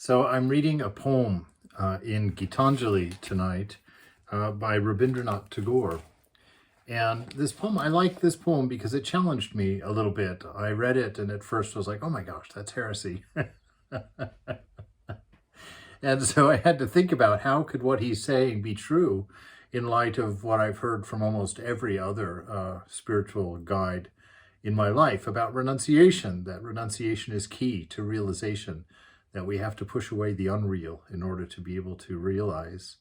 So I'm reading a poem in Gitanjali tonight by Rabindranath Tagore. And this poem, I like this poem because it challenged me a little bit. I read it and at first I was like, oh my gosh, that's heresy. And so I had to think about how could what he's saying be true in light of what I've heard from almost every other spiritual guide in my life about renunciation, that renunciation is key to realization, that we have to push away the unreal in order to be able to realize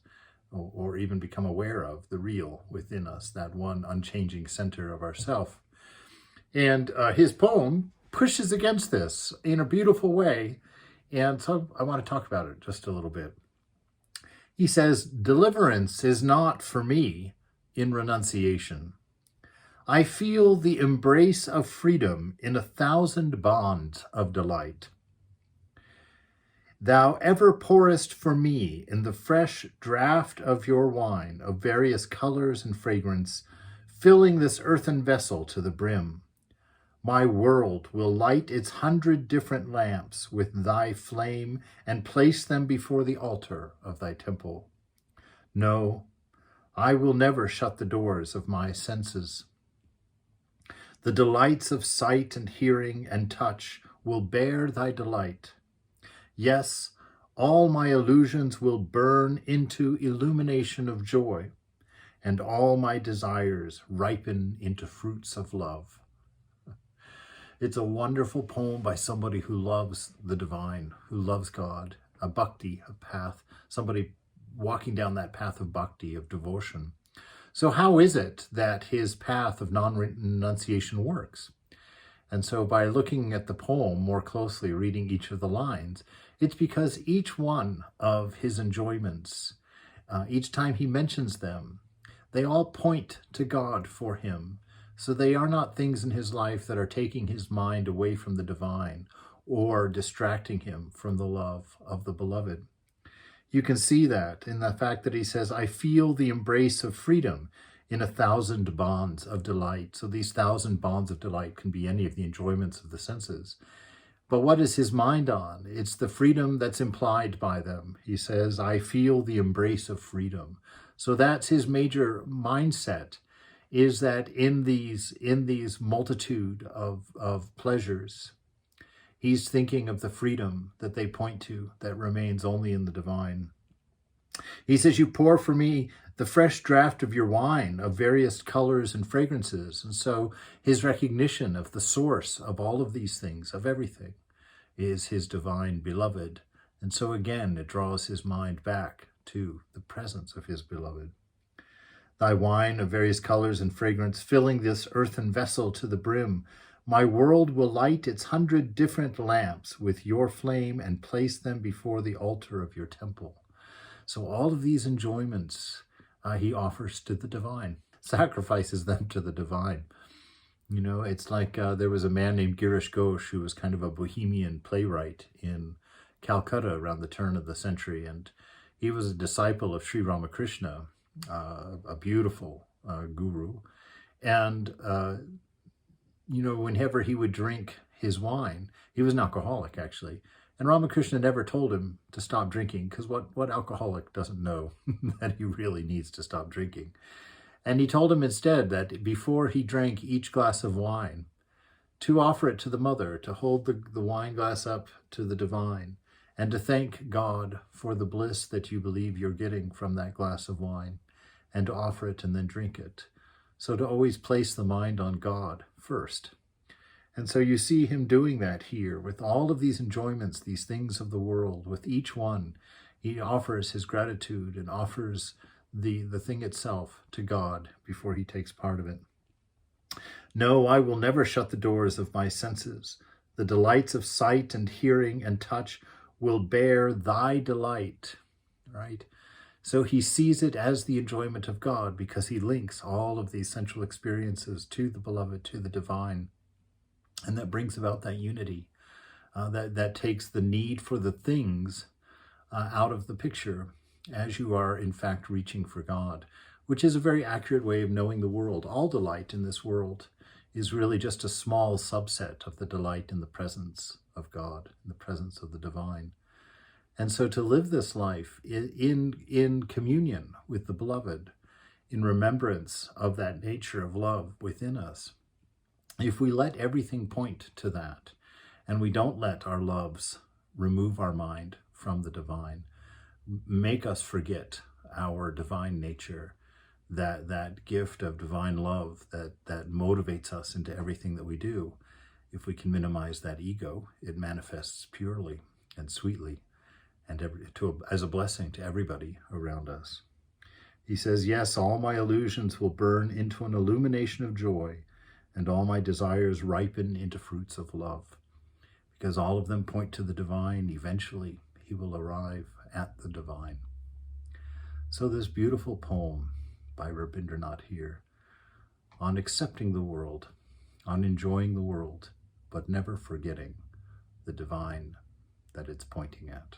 or even become aware of the real within us, that one unchanging center of ourself. And his poem pushes against this in a beautiful way. And so I want to talk about it just a little bit. He says, deliverance is not for me in renunciation. I feel the embrace of freedom in 1,000 bonds of delight. Thou ever pourest for me in the fresh draught of your wine of various colors and fragrance, filling this earthen vessel to the brim. My world will light its 100 different lamps with thy flame and place them before the altar of thy temple. No, I will never shut the doors of my senses. The delights of sight and hearing and touch will bear thy delight. Yes, all my illusions will burn into illumination of joy, and all my desires ripen into fruits of love. It's a wonderful poem by somebody who loves the divine, who loves God, a bhakti, a path, somebody walking down that path of bhakti, of devotion. So how is it that his path of non-renunciation works? And so by looking at the poem more closely, reading each of the lines, it's because each one of his enjoyments, each time he mentions them, they all point to God for him. So they are not things in his life that are taking his mind away from the divine or distracting him from the love of the beloved. You can see that in the fact that he says, I feel the embrace of freedom in 1,000 bonds of delight. So these 1,000 bonds of delight can be any of the enjoyments of the senses. But what is his mind on? It's the freedom that's implied by them. He says, I feel the embrace of freedom. So that's his major mindset, is that in these multitude of pleasures, he's thinking of the freedom that they point to that remains only in the divine. He says, you pour for me the fresh draught of your wine of various colors and fragrances. And so his recognition of the source of all of these things, of everything, is his divine beloved. And so again, it draws his mind back to the presence of his beloved. Thy wine of various colors and fragrance, filling this earthen vessel to the brim, my world will light its 100 different lamps with your flame and place them before the altar of your temple. So all of these enjoyments he offers to the divine, sacrifices them to the divine. You know, it's like there was a man named Girish Ghosh who was kind of a bohemian playwright in Calcutta around the turn of the century. And he was a disciple of Sri Ramakrishna, a beautiful guru. And, you know, whenever he would drink his wine, he was an alcoholic, actually. And Ramakrishna never told him to stop drinking, because what alcoholic doesn't know that he really needs to stop drinking? And he told him instead that before he drank each glass of wine, to offer it to the mother, to hold the wine glass up to the divine, and to thank God for the bliss that you believe you're getting from that glass of wine, and to offer it and then drink it. So to always place the mind on God first. And so you see him doing that here with all of these enjoyments, these things of the world. With each one, he offers his gratitude and offers the thing itself to God before he takes part of it. No, I will never shut the doors of my senses. The delights of sight and hearing and touch will bear thy delight, right? So he sees it as the enjoyment of God because he links all of these sensual experiences to the beloved, to the divine. And that brings about that unity, that takes the need for the things out of the picture as you are, in fact, reaching for God, which is a very accurate way of knowing the world. All delight in this world is really just a small subset of the delight in the presence of God, in the presence of the divine. And so to live this life in communion with the beloved, in remembrance of that nature of love within us, if we let everything point to that, and we don't let our loves remove our mind from the divine, make us forget our divine nature, that gift of divine love that motivates us into everything that we do, if we can minimize that ego, it manifests purely and sweetly and as a blessing to everybody around us. He says, yes, all my illusions will burn into an illumination of joy, and all my desires ripen into fruits of love. Because all of them point to the divine, eventually he will arrive at the divine. So this beautiful poem by Rabindranath here on accepting the world, on enjoying the world, but never forgetting the divine that it's pointing at.